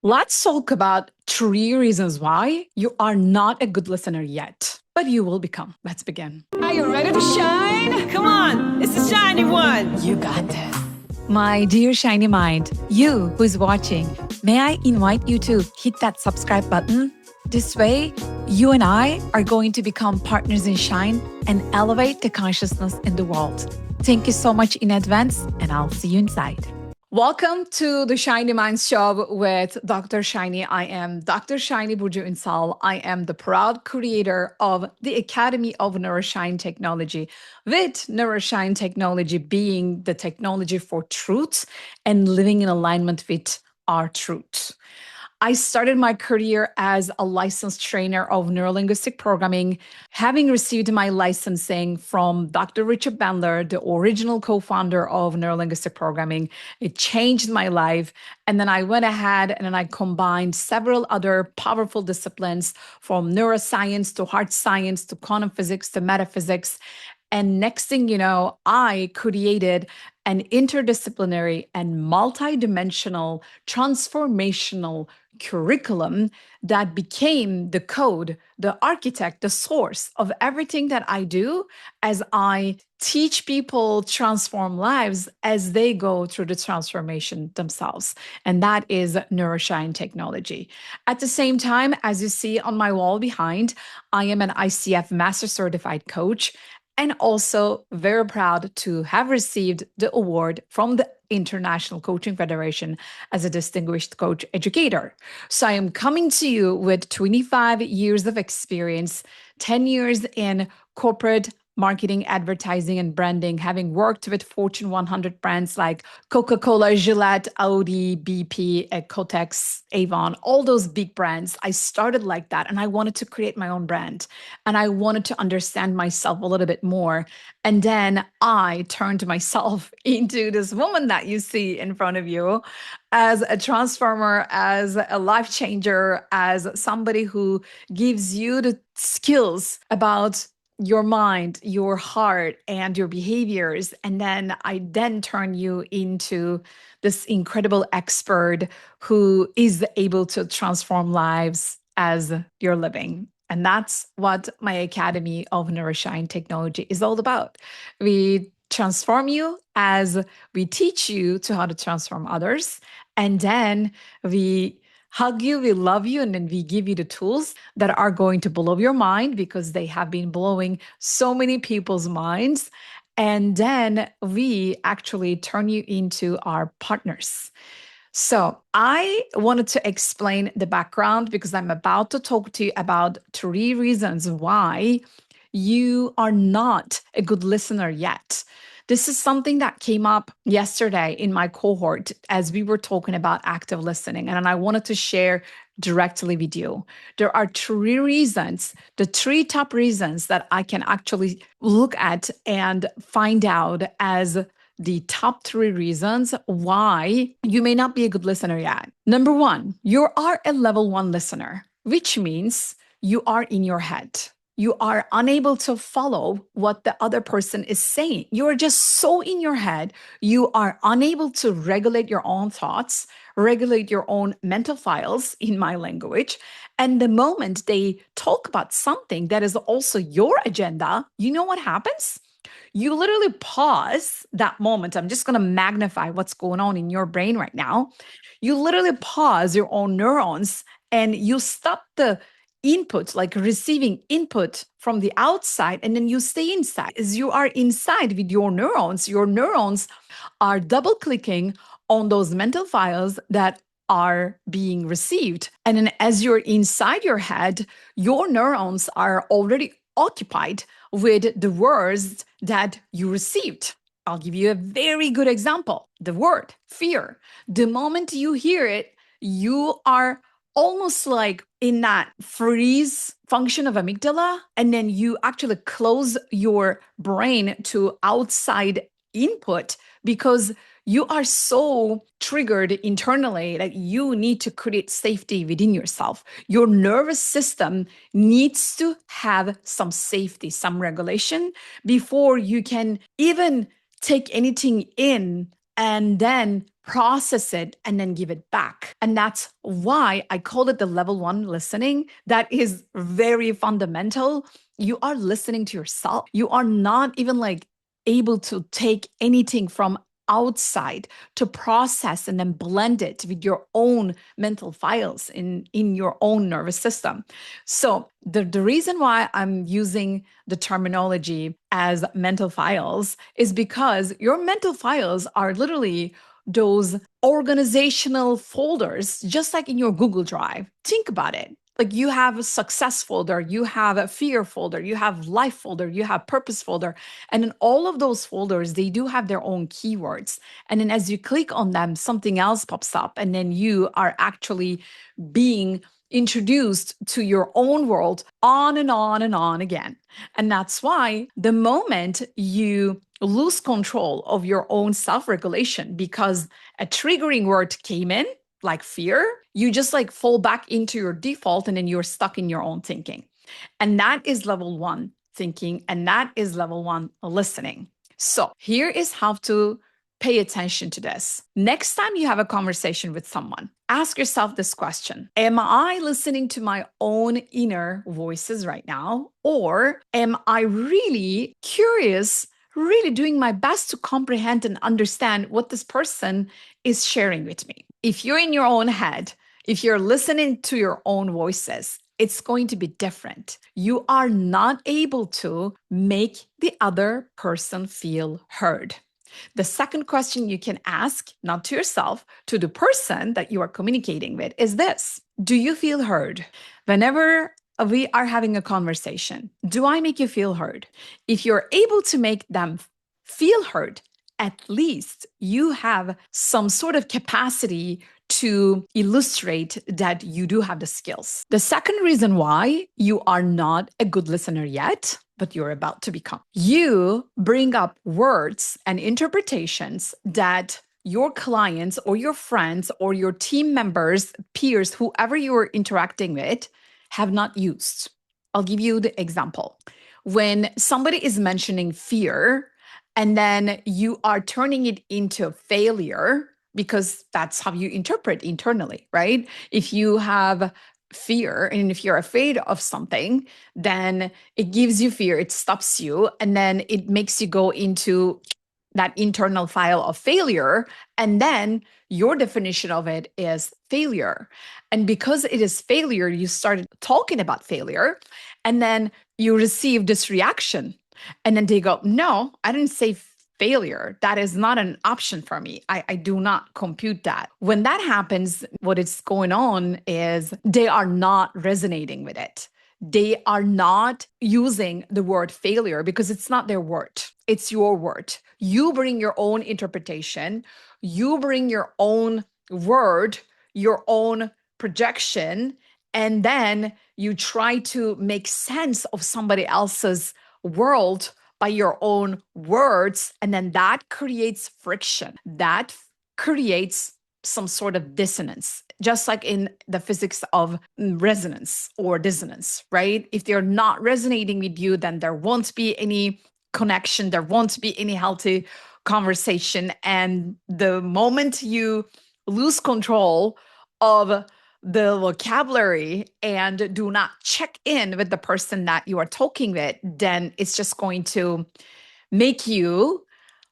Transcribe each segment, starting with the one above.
Let's talk about 3 reasons why you are not a good listener yet, but you will become. Let's begin. Are you ready to shine? Come on, it's the shiny one. You got this. My dear shiny mind, you who's watching, may I invite you to hit that subscribe button? This way, you and I are going to become partners in shine and elevate the consciousness in the world. Thank you so much in advance, and I'll see you inside. Welcome to the Shiny Minds Show with Dr. Shiny. I am Dr. Shiny Burcu Ünsal. I am the proud creator of the Academy of Neuro-Shine Technology, with neuro-shine technology being the technology for truth and living in alignment with our truth. I started my career as a licensed trainer of neuro-linguistic programming, having received my licensing from Dr. Richard Bandler, the original co-founder of neuro-linguistic programming. It changed my life. And then I went ahead and I combined several other powerful disciplines, from neuroscience to hard science to quantum physics to metaphysics. And next thing you know, I created an interdisciplinary and multidimensional transformational curriculum that became the code, the architect, the source of everything that I do as I teach people transform lives as they go through the transformation themselves. And that is neuro-shine technology. At the same time, as you see on my wall behind, I am an ICF Master Certified Coach, and also very proud to have received the award from the International Coaching Federation as a distinguished coach educator. So I am coming to you with 25 years of experience, 10 years in corporate marketing, advertising, and branding, having worked with Fortune 100 brands like Coca-Cola, Gillette, Audi, BP, Kotex, Avon, all those big brands. I started like that, and I wanted to create my own brand, and I wanted to understand myself a little bit more. And then I turned myself into this woman that you see in front of you as a transformer, as a life changer, as somebody who gives you the skills about your mind, your heart, and your behaviors. And then I turn you into this incredible expert who is able to transform lives as you're living. And that's what my Academy of Neuro-Shine Technology is all about. We transform you as we teach you to how to transform others. And then we hug you, we love you, and then we give you the tools that are going to blow your mind, because they have been blowing so many people's minds. And then we actually turn you into our partners. So I wanted to explain the background, because I'm about to talk to you about 3 reasons why you are not a good listener yet. This is something that came up yesterday in my cohort as we were talking about active listening, and I wanted to share directly with you. There are 3 reasons, the 3 top reasons that I can actually look at and find out as the top 3 reasons why you may not be a good listener yet. Number 1, you are a level 1 listener, which means you are in your head. You are unable to follow what the other person is saying. You are just so in your head. You are unable to regulate your own thoughts, regulate your own mental files, in my language. And the moment they talk about something that is also your agenda, you know what happens? You literally pause that moment. I'm just going to magnify what's going on in your brain right now. You literally pause your own neurons and you stop the input, like receiving input from the outside, and then you stay inside. As you are inside with your neurons are double clicking on those mental files that are being received. And then as you're inside your head, your neurons are already occupied with the words that you received. I'll give you a very good example. The word fear. The moment you hear it, you are almost like in that freeze function of amygdala, and then you actually close your brain to outside input, because you are so triggered internally that you need to create safety within yourself. Your nervous system needs to have some safety, some regulation before you can even take anything in and then process it, and then give it back. And that's why I call it the level one listening. That is very fundamental. You are listening to yourself. You are not even like able to take anything from outside to process and then blend it with your own mental files in your own nervous system. So the reason why I'm using the terminology as mental files is because your mental files are literally those organizational folders, just like in your Google Drive. Think about it. Like you have a success folder, you have a fear folder, you have life folder, you have purpose folder. And in all of those folders, they do have their own keywords. And then as you click on them, something else pops up. And then you are actually being introduced to your own world on and on and on again. And that's why the moment you lose control of your own self-regulation because a triggering word came in, like fear, you just like fall back into your default and then you're stuck in your own thinking. And that is level one thinking, and that is level one listening. So here is how to pay attention to this. Next time you have a conversation with someone, ask yourself this question: am I listening to my own inner voices right now? Or am I really curious, really doing my best to comprehend and understand what this person is sharing with me? If you're in your own head, if you're listening to your own voices, it's going to be different. You are not able to make the other person feel heard. The second question you can ask, not to yourself, to the person that you are communicating with, is this: do you feel heard? Whenever we are having a conversation, do I make you feel heard? If you're able to make them feel heard, at least you have some sort of capacity to illustrate that you do have the skills. The second reason why you are not a good listener yet, but you're about to become, you bring up words and interpretations that your clients or your friends or your team members, peers, whoever you're interacting with, have not used. I'll give you the example. When somebody is mentioning fear, and then you are turning it into failure, because that's how you interpret internally, right? If you have fear and if you're afraid of something, then it gives you fear, it stops you, and then it makes you go into that internal file of failure. And then your definition of it is failure. And because it is failure, you started talking about failure, and then you receive this reaction. And then they go, no, I didn't say failure. That is not an option for me. I do not compute that. When that happens, what is going on is they are not resonating with it. They are not using the word failure because it's not their word. It's your word. You bring your own interpretation. You bring your own word, your own projection, and then you try to make sense of somebody else's world by your own words. And then that creates friction. That creates some sort of dissonance, just like in the physics of resonance or dissonance, right? If they're not resonating with you, then there won't be any connection. There won't be any healthy conversation. And the moment you lose control of the vocabulary and do not check in with the person that you are talking with, then it's just going to make you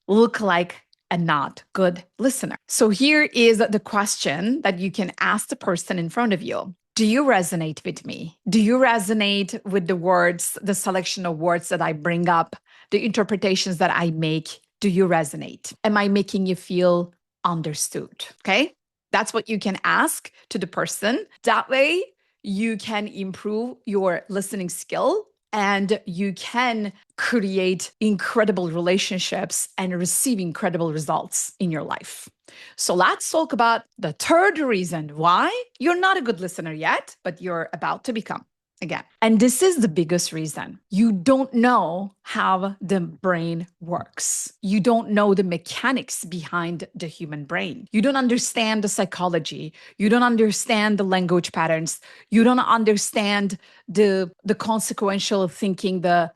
look like a not good listener. So here is the question that you can ask the person in front of you. Do you resonate with me? Do you resonate with the words, the selection of words that I bring up, the interpretations that I make? Do you resonate? Am I making you feel understood? Okay. That's what you can ask to the person. That way, you can improve your listening skill and you can create incredible relationships and receive incredible results in your life. So let's talk about the third reason why you're not a good listener yet, but you're about to become. Again. And this is the biggest reason. You don't know how the brain works. You don't know the mechanics behind the human brain. You don't understand the psychology. You don't understand the language patterns. You don't understand the consequential thinking, the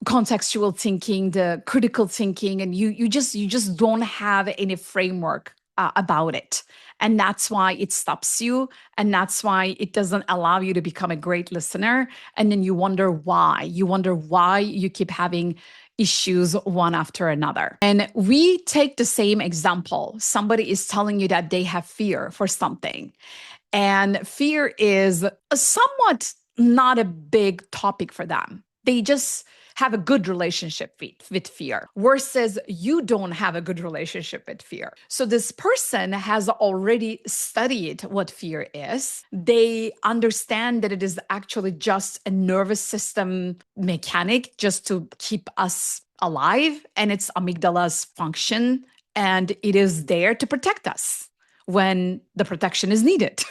contextual thinking, the critical thinking, and you just don't have any framework about it. And that's why it stops you. And that's why it doesn't allow you to become a great listener. And then you wonder why. You wonder why you keep having issues one after another. And we take the same example. Somebody is telling you that they have fear for something. And fear is a somewhat not a big topic for them. They just have a good relationship with fear versus you don't have a good relationship with fear. So this person has already studied what fear is. They understand that it is actually just a nervous system mechanic just to keep us alive, and it's amygdala's function, and it is there to protect us when the protection is needed.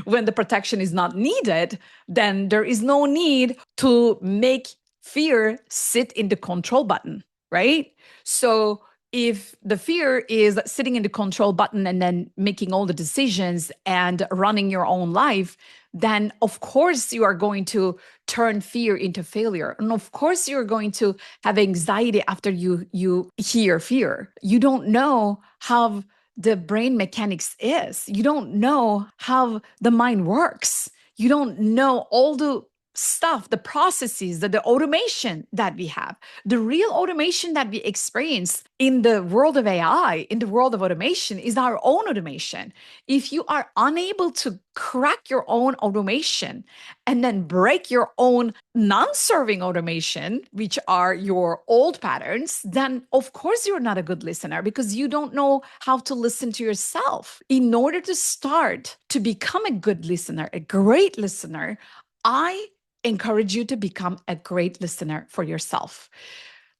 When the protection is not needed, then there is no need to make fear sit in the control button, right? So if the fear is sitting in the control button and then making all the decisions and running your own life, then of course you are going to turn fear into failure. And of course you're going to have anxiety after you hear fear. You don't know how the brain mechanics is. You don't know how the mind works. You don't know all the stuff, the processes, the automation that we have, the real automation that we experience in the world of AI, in the world of automation, is our own automation. If you are unable to crack your own automation and then break your own non-serving automation, which are your old patterns, then of course you're not a good listener because you don't know how to listen to yourself. In order to start to become a good listener, a great listener, I encourage you to become a great listener for yourself.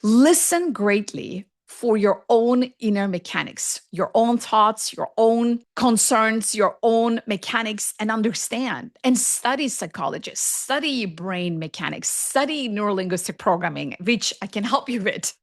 Listen greatly for your own inner mechanics, your own thoughts, your own concerns, your own mechanics, and understand and study psychologists, study brain mechanics, study neuro-linguistic programming, which I can help you with.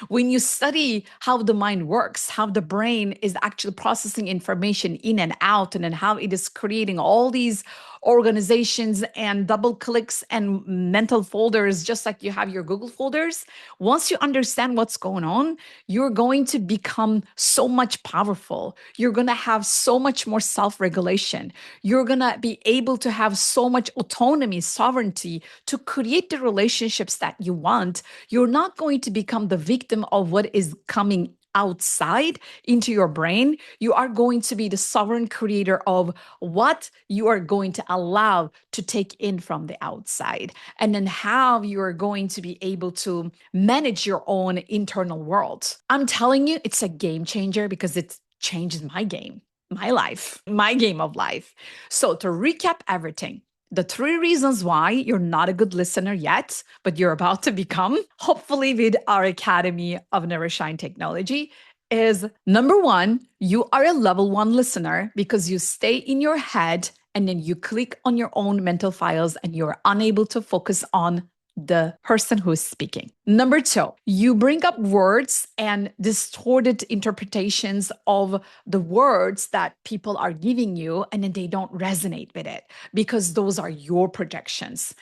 When you study how the mind works, how the brain is actually processing information in and out, and then how it is creating all these organizations and double clicks and mental folders, just like you have your Google folders. Once you understand what's going on, you're going to become so much powerful. You're going to have so much more self-regulation. You're going to be able to have so much autonomy, sovereignty to create the relationships that you want. You're not going to become the victim of what is coming outside into your brain. You are going to be the sovereign creator of what you are going to allow to take in from the outside, and then how you are going to be able to manage your own internal world. I'm telling you, it's a game changer because it changes my game, my life, my game of life. So to recap everything, the 3 reasons why you're not a good listener yet, but you're about to become, hopefully with our Academy of Neuro-Shine Technology, is number 1, you are a level 1 listener because you stay in your head and then you click on your own mental files and you're unable to focus on the person who is speaking. Number 2, you bring up words and distorted interpretations of the words that people are giving you, and then they don't resonate with it because those are your projections.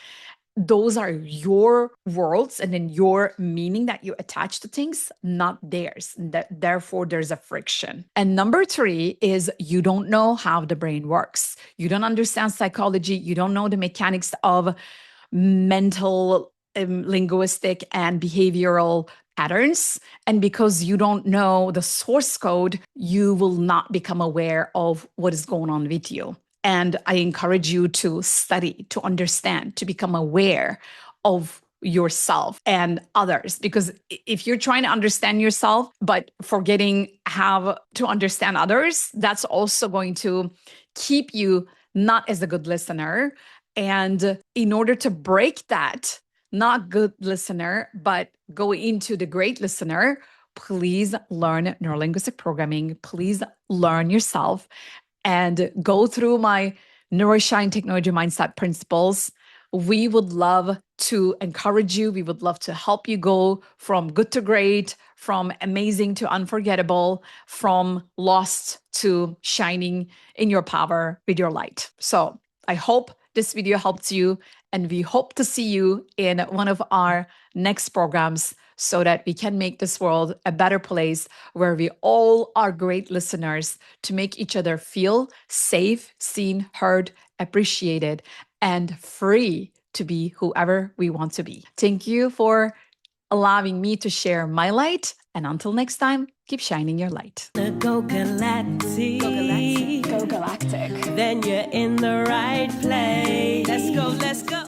Those are your worlds and then your meaning that you attach to things, not theirs. Therefore, there's a friction. And number 3 is you don't know how the brain works. You don't understand psychology. You don't know the mechanics of mental, linguistic, and behavioral patterns. And because you don't know the source code, you will not become aware of what is going on with you. And I encourage you to study, to understand, to become aware of yourself and others. Because if you're trying to understand yourself, but forgetting how to understand others, that's also going to keep you not as a good listener. And in order to break that, not good listener, but go into the great listener, please learn neurolinguistic programming. Please learn yourself and go through my Neuro-Shine Technology Mindset Principles. We would love to encourage you. We would love to help you go from good to great, from amazing to unforgettable, from lost to shining in your power with your light. So I hope this video helped you, and we hope to see you in one of our next programs so that we can make this world a better place where we all are great listeners to make each other feel safe, seen, heard, appreciated, and free to be whoever we want to be. Thank you for allowing me to share my light. And until next time, keep shining your light. Go galactic. Go galactic. Then you're in the right place. Let's go, let's